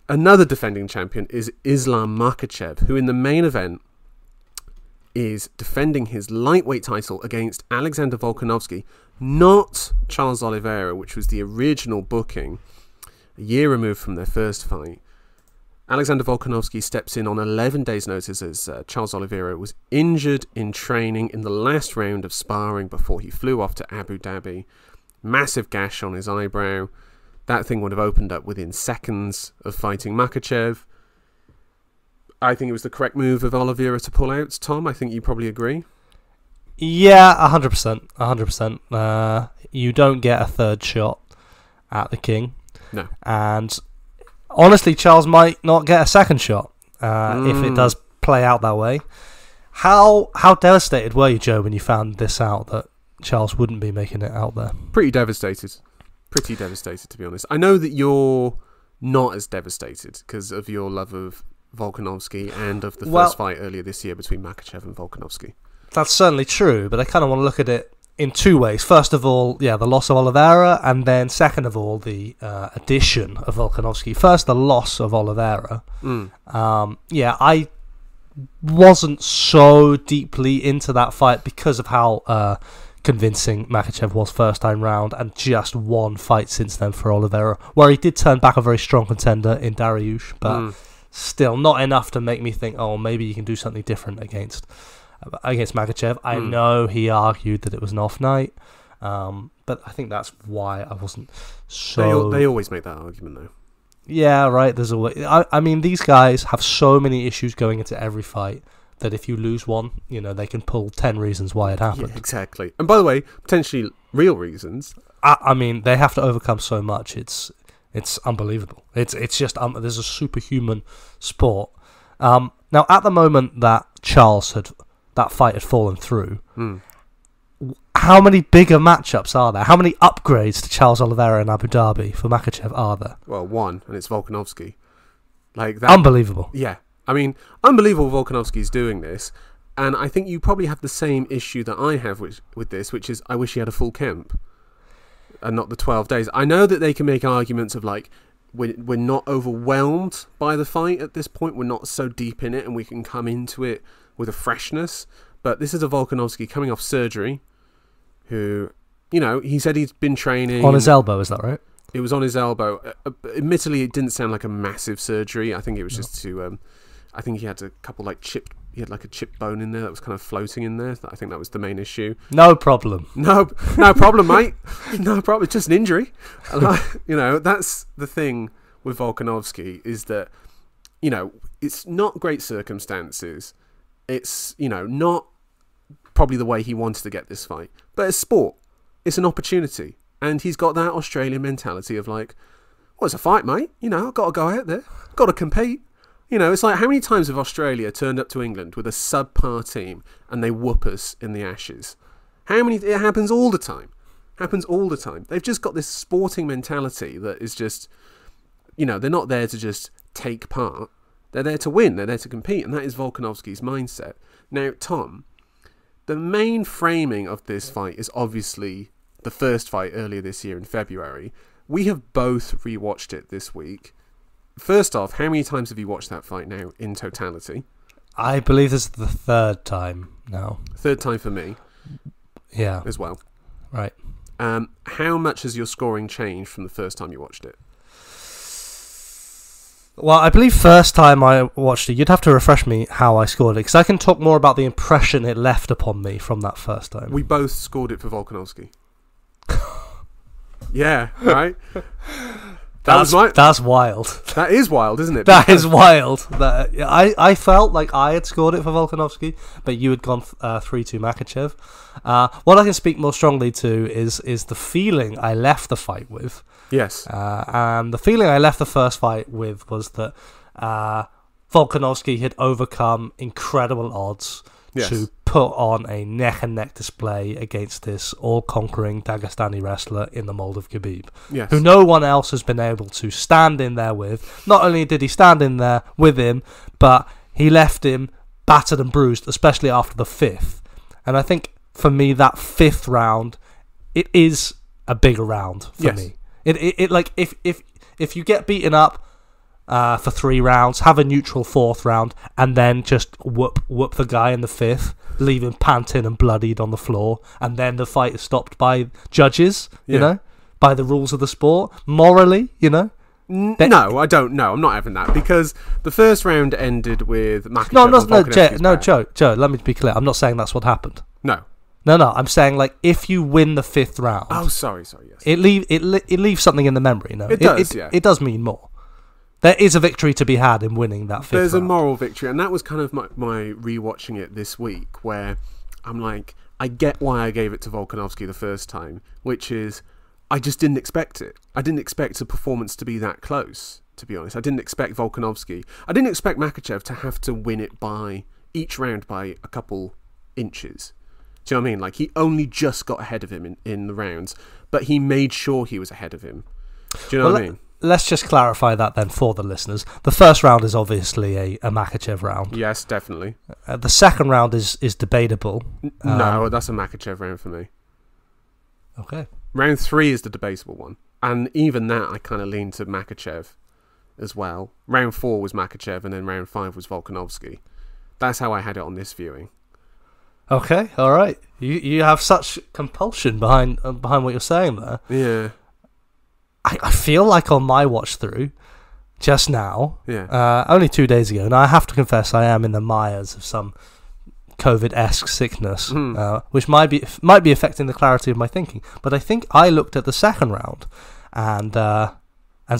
another defending champion is Islam Makhachev, who in the main event is defending his lightweight title against Alexander Volkanovski, not Charles Oliveira, which was the original booking a year removed from their first fight. Alexander Volkanovski steps in on 11 days' notice as Charles Oliveira was injured in training in the last round of sparring before he flew off to Abu Dhabi. Massive gash on his eyebrow. That thing would have opened up within seconds of fighting Makhachev. I think it was the correct move of Oliveira to pull out. Tom, I think you probably agree. Yeah, 100%. 100%. You don't get a third shot at the King. No. And honestly, Charles might not get a second shot if it does play out that way. How devastated were you, Joe, when you found this out, that Charles wouldn't be making it out there? Pretty devastated. Pretty devastated, to be honest. I know that you're not as devastated because of your love of Volkanovski and of the first fight earlier this year between Makhachev and Volkanovski. That's certainly true, but I kind of want to look at it in two ways. First of all, yeah, the loss of Oliveira, and then second of all, the addition of Volkanovski. First, the loss of Oliveira. Yeah, I wasn't so deeply into that fight because of how convincing Makhachev was first time round, and just one fight since then for Oliveira, where he did turn back a very strong contender in Dariush, but still not enough to make me think, oh, maybe you can do something different against Makhachev. I know he argued that it was an off night, but I think that's why I wasn't so... They always make that argument, though. Yeah, right. There's always... I mean, these guys have so many issues going into every fight that if you lose one, you know, they can pull 10 reasons why it happened. Yeah, exactly. And by the way, potentially real reasons. I mean, they have to overcome so much. It's unbelievable. It's just... there's a superhuman sport. Now, at the moment that that fight had fallen through, how many bigger matchups are there? How many upgrades to Charles Oliveira in Abu Dhabi for Makhachev are there? Well, one, and it's Volkanovski. Like that. Unbelievable. Yeah. I mean, unbelievable Volkanovski's doing this, and I think you probably have the same issue that I have with this, which is I wish he had a full camp and not the 12 days. I know that they can make arguments of like, we're not overwhelmed by the fight at this point, we're not so deep in it, and we can come into it with a freshness, but this is a Volkanovski coming off surgery who, you know, he said he's been training... On his elbow, is that right? It was on his elbow. Admittedly, it didn't sound like a massive surgery. I think it was just to... I think he had a couple he had like a chipped bone in there that was kind of floating in there. I think that was the main issue. No problem. No problem, mate. No problem. It's just an injury. You know, that's the thing with Volkanovski, is that, you know, it's not great circumstances. It's, you know, not probably the way he wanted to get this fight. But it's sport. It's an opportunity. And he's got that Australian mentality of like, well, it's a fight, mate. You know, I've got to go out there. Got to compete. You know, it's like, how many times have Australia turned up to England with a subpar team and they whoop us in the Ashes? How many? It happens all the time. Happens all the time. They've just got this sporting mentality that is just, you know, they're not there to just take part. They're there to win. They're there to compete. And that is Volkanovski's mindset. Now, Tom, the main framing of this fight is obviously the first fight earlier this year in February. We have both rewatched it this week. First off, how many times have you watched that fight now in totality? I believe this is the third time now. Third time for me. Yeah. As well. Right. How much has your scoring changed from the first time you watched it? Well, I believe first time I watched it, you'd have to refresh me how I scored it, because I can talk more about the impression it left upon me from that first time. We both scored it for Volkanovski. Yeah, right? That's wild. That is wild, isn't it? That is wild. I felt like I had scored it for Volkanovski, but you had gone 3-2 Makhachev. What I can speak more strongly to is the feeling I left the fight with. Yes. And the feeling I left the first fight with was that Volkanovski had overcome incredible odds to put on a neck-and-neck display against this all-conquering Dagestani wrestler in the mold of Khabib, who no one else has been able to stand in there with. Not only did he stand in there with him, but he left him battered and bruised, especially after the fifth. And I think, for me, that fifth round, it is a bigger round for me. It like, if you get beaten up, for 3 rounds, have a neutral 4th round, and then just whoop the guy in the 5th, leave him panting and bloodied on the floor, and then the fight is stopped by judges, you know, by the rules of the sport, morally, you know. No, I don't know. I'm not having that, because the first round ended with Makhachev. Joe, let me be clear. I'm not saying that's what happened. No. I'm saying, like, if you win the 5th round... Oh, sorry, yes. It leaves something in the memory, no? It does, yeah. It does mean more. There is a victory to be had in winning that 5th round. There's a moral victory, and that was kind of my rewatching it this week, where I'm like, I get why I gave it to Volkanovski the first time, which is, I just didn't expect it. I didn't expect a performance to be that close, to be honest. I didn't expect Volkanovski. I didn't expect Makhachev to have to win it by each round by a couple inches. Do you know what I mean? Like, he only just got ahead of him in the rounds, but he made sure he was ahead of him. Do you know what I mean? Let's just clarify that then for the listeners. The first round is obviously a Makhachev round. Yes, definitely. The second round is debatable. No, that's a Makhachev round for me. Okay. Round 3 is the debatable one. And even that, I kind of lean to Makhachev as well. Round 4 was Makhachev, and then round 5 was Volkanovski. That's how I had it on this viewing. Okay, all right. You have such compulsion behind what you're saying there. Yeah. I feel like on my watch through just now, only 2 days ago, and I have to confess I am in the mires of some COVID-esque sickness, which might be affecting the clarity of my thinking. But I think I looked at the second round and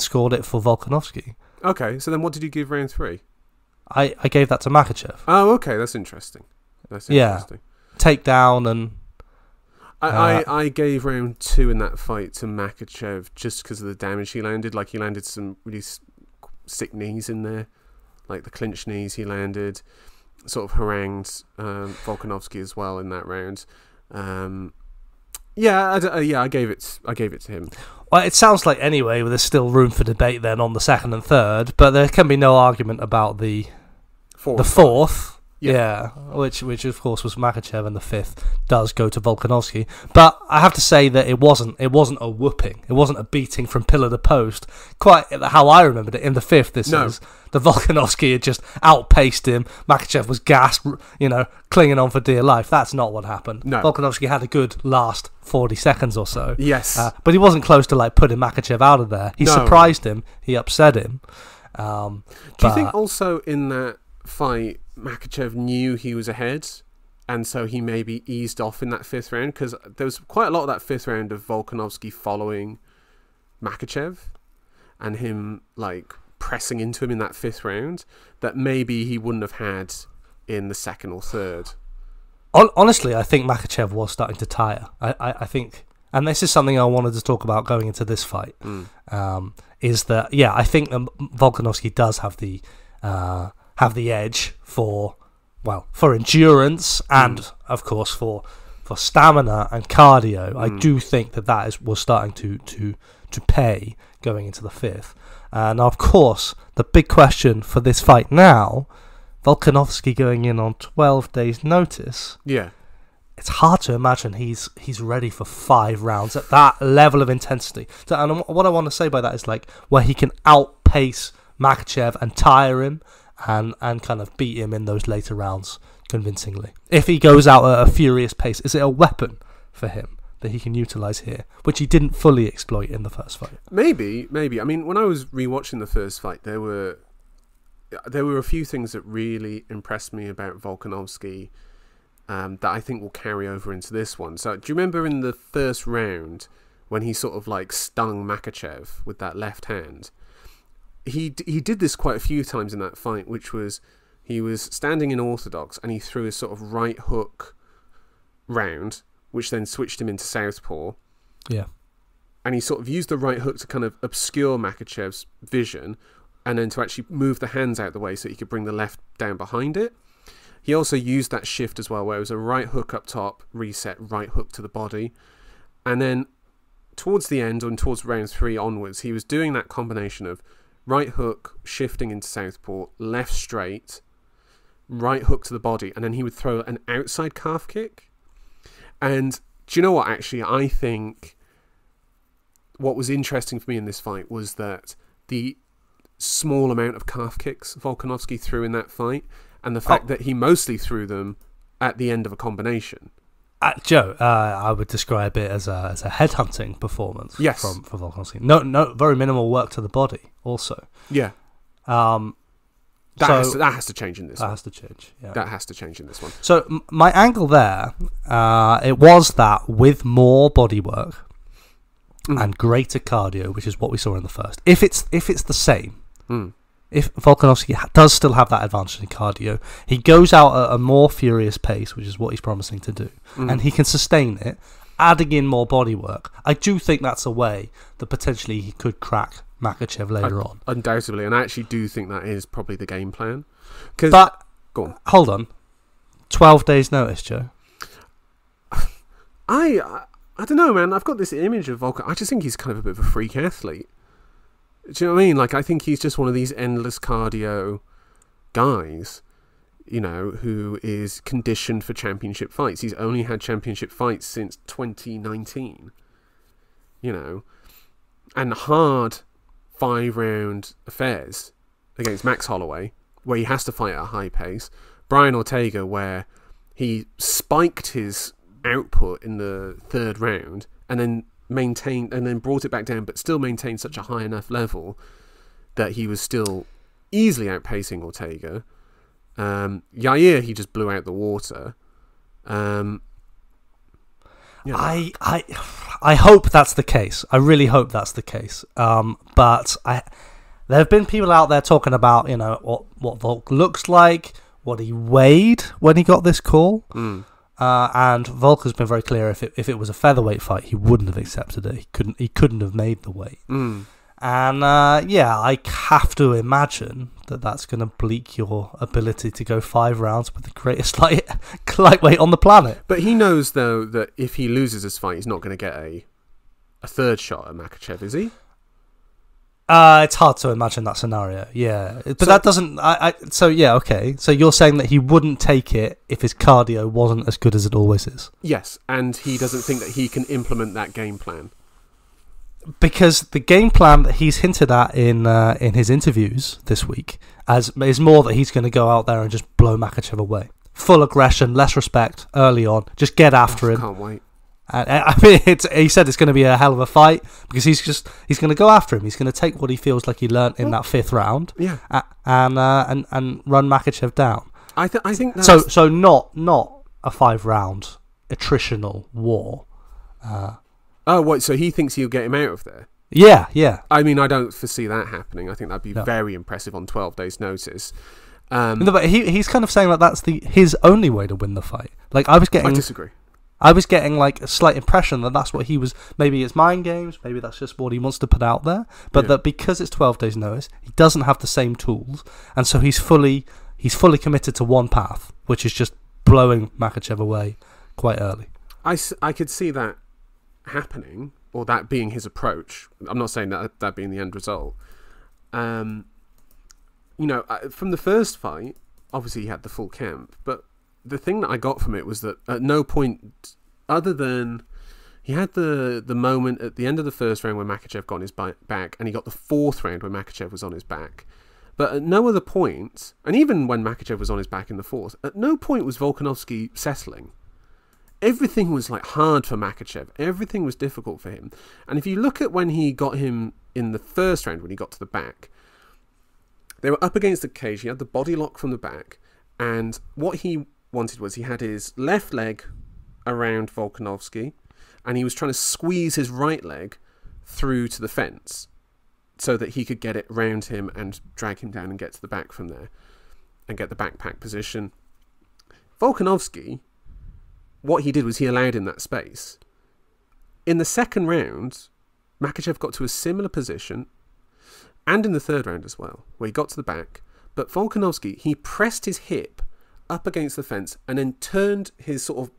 scored it for Volkanovski. Okay, so then what did you give round 3? I gave that to Makhachev. Oh, okay, that's interesting. Yeah, takedown and... I gave round 2 in that fight to Makhachev just because of the damage he landed. Like, he landed some really sick knees in there. Like, the clinch knees he landed. Sort of harangued Volkanovski as well in that round. I gave it to him. Well, it sounds like, anyway, there's still room for debate then on the second and third, but there can be no argument about the fourth. Yeah, which of course was Makhachev, and the 5th does go to Volkanovski. But I have to say that it wasn't a whooping. It wasn't a beating from pillar to post. Quite how I remembered it in the 5th. This is the Volkanovski had just outpaced him. Makhachev was gassed, clinging on for dear life. That's not what happened. No. Volkanovski had a good last 40 seconds or so. Yes, but he wasn't close to putting Makhachev out of there. He surprised him. He upset him. Do you think also in that fight Makhachev knew he was ahead, and so he maybe eased off in that 5th round? Because there was quite a lot of that 5th round of Volkanovski following Makhachev and him pressing into him in that 5th round that maybe he wouldn't have had in the 2nd or 3rd. Honestly, I think Makhachev was starting to tire. I think, and this is something I wanted to talk about going into this fight, is that I think Volkanovski does have the edge for endurance and of course for stamina and cardio. I do think that was starting to pay going into the 5th. And of course, the big question for this fight now, Volkanovski going in on 12 days notice. Yeah. It's hard to imagine he's ready for 5 rounds at that level of intensity. So, and what I want to say by that is where he can outpace Makhachev and tire him and kind of beat him in those later rounds convincingly. If he goes out at a furious pace, is it a weapon for him that he can utilise here, which he didn't fully exploit in the first fight? Maybe. I mean, when I was rewatching the first fight, there were a few things that really impressed me about Volkanovski that I think will carry over into this one. So, do you remember in the first round when he sort of stung Makhachev with that left hand? He did this quite a few times in that fight, which was he was standing in orthodox and he threw a sort of right hook round, which then switched him into southpaw. Yeah. And he sort of used the right hook to kind of obscure Makhachev's vision and then to actually move the hands out of the way so he could bring the left down behind it. He also used that shift as well, where it was a right hook up top, reset, right hook to the body. And then towards the end, and towards round 3 onwards, he was doing that combination of right hook, shifting into southpaw, left straight, right hook to the body, and then he would throw an outside calf kick. And do you know what, actually? I think what was interesting for me in this fight was that the small amount of calf kicks Volkanovski threw in that fight, and the fact that he mostly threw them at the end of a combination. Joe, I would describe it as a headhunting performance. Yes. from Volkanovski. No, very minimal work to the body. Also, yeah. That has to change in this one. That has to change. Yeah. That has to change in this one. So my angle there, it was that with more body work and greater cardio, which is what we saw in the first. If it's the same, if Volkanovski does still have that advantage in cardio, he goes out at a more furious pace, which is what he's promising to do, and he can sustain it, adding in more body work. I do think that's a way that potentially he could crack Makhachev later on. Undoubtedly, and I actually do think that is probably the game plan. But go on. Hold on, 12 days notice, Joe. I don't know, man. I've got this image of Volkan. I just think he's kind of a bit of a freak athlete. Do you know what I mean? Like, I think he's just one of these endless cardio guys, you know, who is conditioned for championship fights. He's only had championship fights since 2019, you know, and hard 5-round affairs against Max Holloway, where he has to fight at a high pace. Brian Ortega, where he spiked his output in the 3rd round and then maintained and then brought it back down, but still maintained such a high enough level that he was still easily outpacing Ortega. Yair, he just blew out the water. I hope that's the case. I really hope that's the case. But there have been people out there talking about, you know, what Volk looks like, what he weighed when he got this call. And Volk has been very clear. If it was a featherweight fight, he wouldn't have accepted it. He couldn't have made the weight. And I have to imagine that that's going to bleak your ability to go 5 rounds with the greatest lightweight on the planet. But he knows, though, that if he loses this fight, he's not going to get a 3rd shot at Makhachev, is he? It's hard to imagine that scenario, yeah. But that doesn't... okay. So you're saying that he wouldn't take it if his cardio wasn't as good as it always is? Yes, and he doesn't think that he can implement that game plan. Because the game plan that he's hinted at in his interviews this week is more that he's going to go out there and just blow Makhachev away. Full aggression, less respect early on. Just get after him. Can't wait. I mean, he said it's going to be a hell of a fight because he's going to go after him. He's going to take what he feels like he learnt in that 5th round, and run Makhachev down. I think that's... so not a 5-round attritional war. So he thinks he'll get him out of there? Yeah. I mean, I don't foresee that happening. I think that'd be very impressive on 12 days' notice. But he's kind of saying that that's his only way to win the fight. Like I disagree. I was getting like a slight impression that that's what he was. Maybe it's mind games. Maybe that's just what he wants to put out there. But that because it's 12 days' notice, he doesn't have the same tools, and so he's fully committed to one path, which is just blowing Makhachev away quite early. I could see that happening, or that being his approach. I'm not saying that being the end result. You know, from the first fight, obviously he had the full camp, but the thing that I got from it was that at no point, other than he had the moment at the end of the 1st round where Makhachev got on his back, and he got the 4th round where Makhachev was on his back. But at no other point, and even when Makhachev was on his back in the 4th, at no point was Volkanovski settling. Everything was like hard for Makhachev. Everything was difficult for him. And if you look at when he got him in the 1st round, when he got to the back, they were up against the cage. He had the body lock from the back, and what he wanted was he had his left leg around Volkanovski, and he was trying to squeeze his right leg through to the fence so that he could get it round him and drag him down and get to the back from there and get the backpack position. Volkanovski, what he did was he allowed him that space. In the 2nd round, Makhachev got to a similar position, and in the 3rd round as well, where he got to the back, but Volkanovski, he pressed his hip up against the fence and then turned his sort of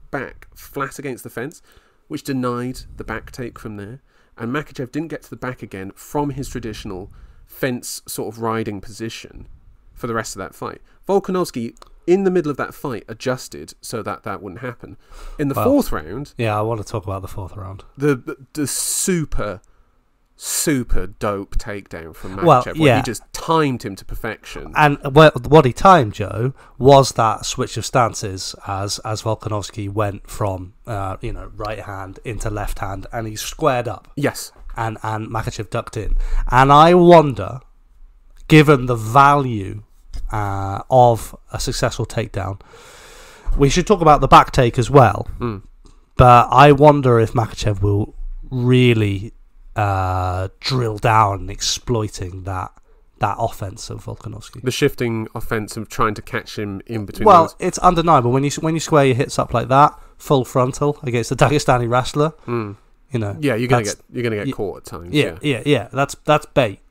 back flat against the fence, which denied the back take from there. And Makhachev didn't get to the back again from his traditional fence sort of riding position for the rest of that fight. Volkanovski, in the middle of that fight, adjusted so that wouldn't happen. In the 4th round... Yeah, I want to talk about the 4th round. The super super dope takedown from Makhachev, Well, where yeah. he just timed him to perfection. And what he timed, Joe, was that switch of stances as Volkanovski went from right hand into left hand, and he squared up. Yes. And Makhachev ducked in. And I wonder, given the value of a successful takedown, we should talk about the back take as well. But I wonder if Makhachev will really drill down and exploiting that offense of Volkanovski. The shifting offense of trying to catch him in between. Well, it's undeniable when you square your hits up like that, full frontal against a Dagestani wrestler. Yeah, you're gonna get caught at times. Yeah. That's bait.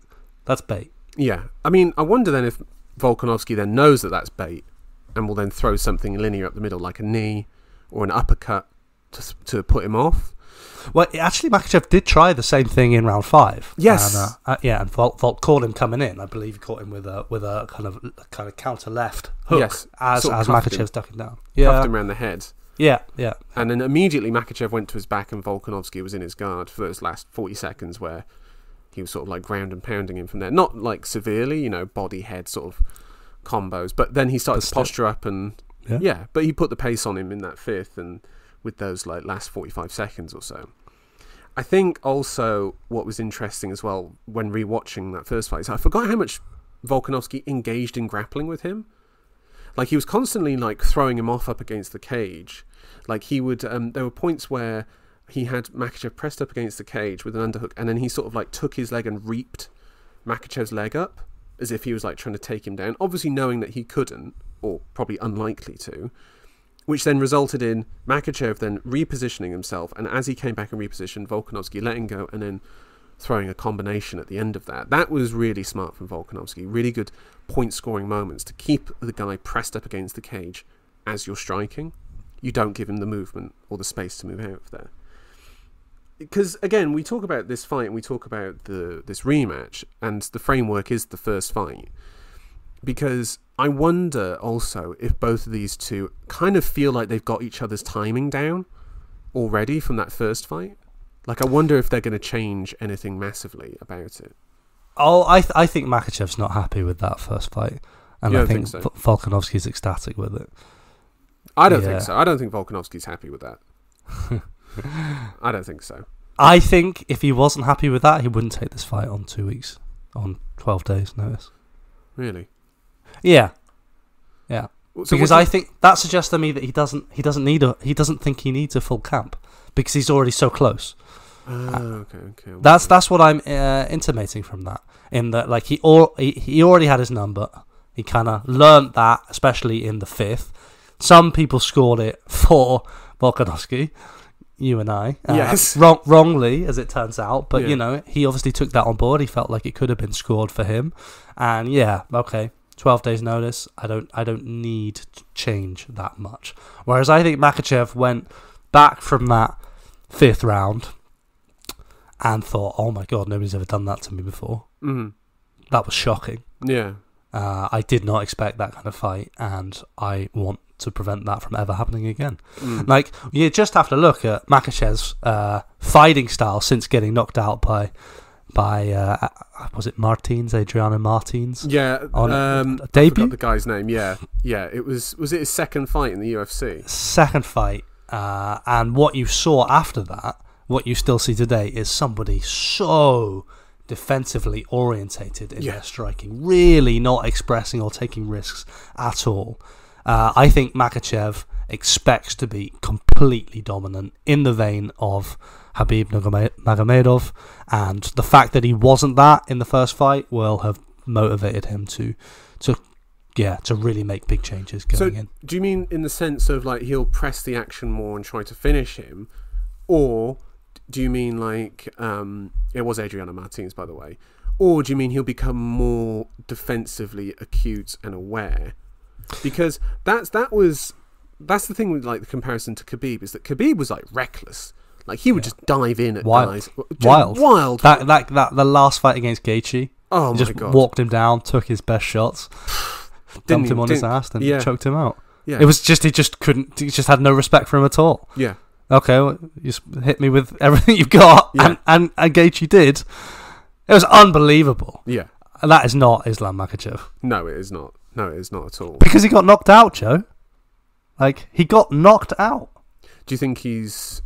That's bait. Yeah, I mean, I wonder then if Volkanovski then knows that that's bait and will then throw something linear up the middle, like a knee or an uppercut to put him off. Well, actually, Makhachev did try the same thing in round 5. Yes. And Volk caught him coming in. I believe he caught him with a kind of counter left hook. Yes. As Makhachev's ducking down. Cuffed him around the head. Yeah. And then immediately Makhachev went to his back and Volkanovski was in his guard for those last 40 seconds where he was sort of like ground and pounding him from there. Not like severely, body head sort of combos, but then he started to posture up and but he put the pace on him in that 5th and with those like last 45 seconds or so. I think also what was interesting as well when rewatching that first fight is I forgot how much Volkanovski engaged in grappling with him. Like he was constantly like throwing him off up against the cage. Like he would there were points where he had Makhachev pressed up against the cage with an underhook, and then he sort of like took his leg and reaped Makhachev's leg up as if he was like trying to take him down, obviously knowing that he couldn't, or probably unlikely to, which then resulted in Makhachev then repositioning himself, and as he came back and repositioned, Volkanovski letting go and then throwing a combination at the end of that. That was really smart from Volkanovski. Really good point scoring moments to keep the guy pressed up against the cage as you're striking. You don't give him the movement or the space to move out of there. Because again, we talk about this fight and we talk about this rematch, and the framework is the first fight. Because I wonder also if both of these two kind of feel like they've got each other's timing down already from that first fight. Like, I wonder if they're going to change anything massively about it. Oh, I think Makhachev's not happy with that first fight, and I think so? Volkanovski's ecstatic with it. I don't think so. I don't think Volkanovski's happy with that. I don't think so. I think if he wasn't happy with that, he wouldn't take this fight on 2 weeks, on 12 days notice. Really? Yeah. So because I think that suggests to me that he doesn't think he needs a full camp because he's already so close. Okay. That's what I'm intimating from that. In that, like he already had his number. He kind of learned that, especially in the 5th. Some people scored it for Volkanovski, you and I. Yes. Wrongly, as it turns out. But, he obviously took that on board. He felt like it could have been scored for him. And, 12 days notice. I don't need to change that much. Whereas I think Makhachev went back from that 5th round and thought, oh, my God, nobody's ever done that to me before. Mm-hmm. That was shocking. Yeah. I did not expect that kind of fight, and I want to prevent that from ever happening again. Like, you just have to look at Makhachev's fighting style since getting knocked out by was it Adriano Martins? Yeah, on debut. I forgot the guy's name. Yeah. It was it his second fight in the UFC? Second fight, and what you saw after that, what you still see today, is somebody so defensively orientated in their striking, really not expressing or taking risks at all. I think Makhachev expects to be completely dominant in the vein of Khabib Nurmagomedov, and the fact that he wasn't that in the first fight will have motivated him to really make big changes going in. Do you mean in the sense of like he'll press the action more and try to finish him, or do you mean like it was Adriano Martins, by the way, or do you mean he'll become more defensively acute and aware? Because that's the thing with like the comparison to Khabib, is that Khabib was like reckless. Like he would just dive in at guys. Wild. That the last fight against Gaethje. Oh my God! God. Walked him down, took his best shots, dumped him on his ass, and choked him out. Yeah. It was just he just had no respect for him at all. Yeah. Okay, well, you just hit me with everything you've got, and Gaethje did. It was unbelievable. Yeah. And that is not Islam Makhachev. No, it is not. No, it is not at all. Because he got knocked out, Joe. Like, he got knocked out. Do you think he's...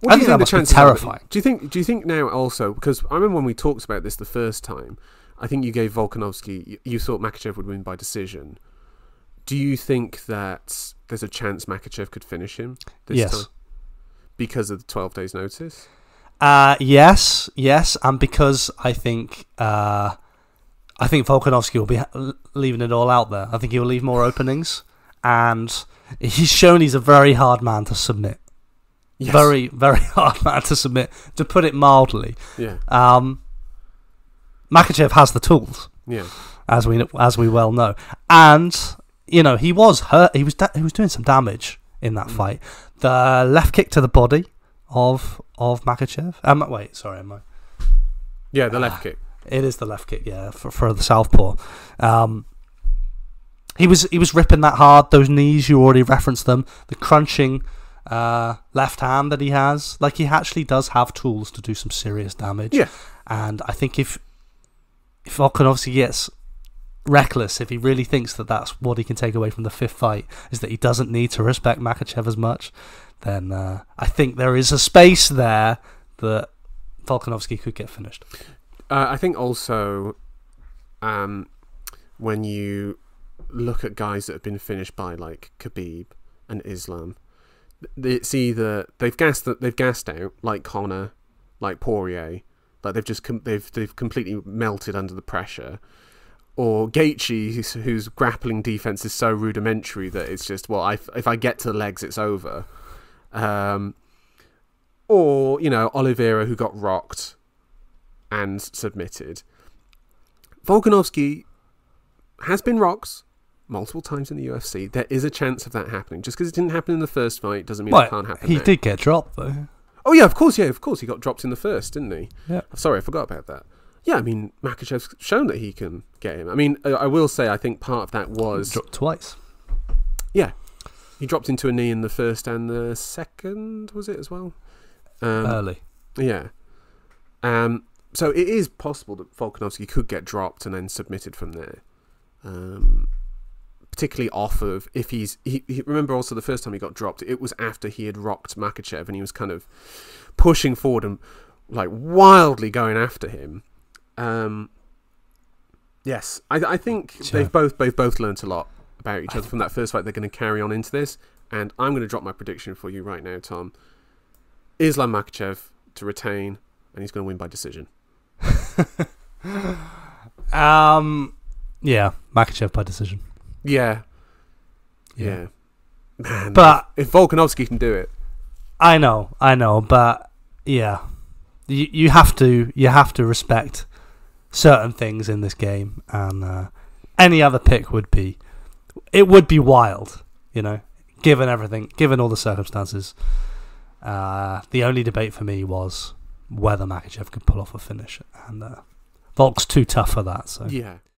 I think that must be terrifying. Do you think now also, because I remember when we talked about this the first time, I think you gave Volkanovski, you thought Makhachev would win by decision. Do you think that there's a chance Makhachev could finish him this time? Because of the 12 days notice? Yes, and because I think Volkanovski will be leaving it all out there. I think he will leave more openings, and he's shown he's a very hard man to submit. Yes. Very, very hard man to submit, to put it mildly. Yeah. Makhachev has the tools. Yeah. As we well know, and he was hurt. He was doing some damage in that fight. The left kick to the body of Makhachev. Wait, sorry, am I? Yeah, the left kick. It is the left kick. Yeah, for the southpaw. He was ripping that hard. Those knees, you already referenced them. The crunching left hand that he has. Like, he actually does have tools to do some serious damage. Yeah. And I think if Volkanovski gets reckless, if he really thinks that that's what he can take away from the fifth fight, is that he doesn't need to respect Makhachev as much, then I think there is a space there that Volkanovski could get finished. I think also when you look at guys that have been finished by like Khabib and Islam, it's either they've gassed out, like Conor, like Poirier, like they've completely melted under the pressure, or Gaethje, whose grappling defense is so rudimentary that it's just, well, if I get to the legs, it's over. Or Oliveira, who got rocked and submitted. Volkanovski has been rocked multiple times in the UFC. There is a chance of that happening. Just because it didn't happen in the first fight doesn't mean it can't happen He now. did get dropped, though. Oh, yeah, of course. He got dropped in the first, didn't he? Yeah. Sorry, I forgot about that. Yeah, I mean, Makhachev's shown that he can get him. I mean, I will say, I think part of that was... Dropped twice. Yeah. He dropped into a knee in the first and the second, was it, as well? Early. Yeah. So it is possible that Volkanovski could get dropped and then submitted from there. Particularly off of, if he remember also the first time he got dropped, it was after he had rocked Makhachev and he was kind of pushing forward and like wildly going after him. Yes, I think they've both learnt a lot about each other from that first fight. They're going to carry on into this, and I'm going to drop my prediction for you right now, Tom. Islam Makhachev to retain, and he's going to win by decision. Yeah, Makhachev by decision. Yeah. Man, but if Volkanovski can do it, I know, but yeah, you have to respect certain things in this game, and any other pick would be wild, given everything, given all the circumstances. The only debate for me was whether Makhachev could pull off a finish, and Volk's too tough for that. So yeah.